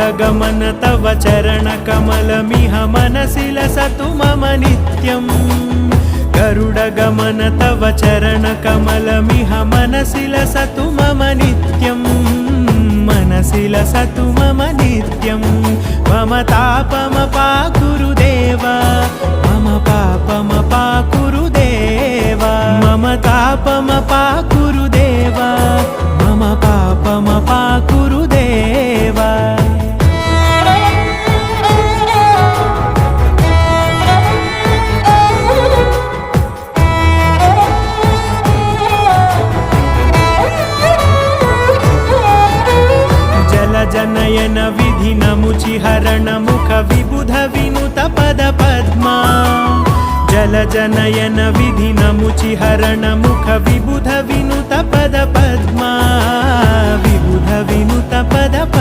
गरुडगमन तव चरणकमलमिह मनसि लसतु मम नित्यम् गरुडगमन तव चरणकमलमिह मनसि लसतु मम नित्यम् मनसि लसतु मम नित्यम् मम तापमपाकुरु देव मम पापमपाकुरु देव मम तापमपाकुरु देव मम पापमपाकुरु देव जनयन विधि नमुचिहरण मुख विबुध विनुत पद पद्मा जल जनयन विधि नमुचिहरण मुख विबुध विनुत पद पद्मा विबुध विनुत पद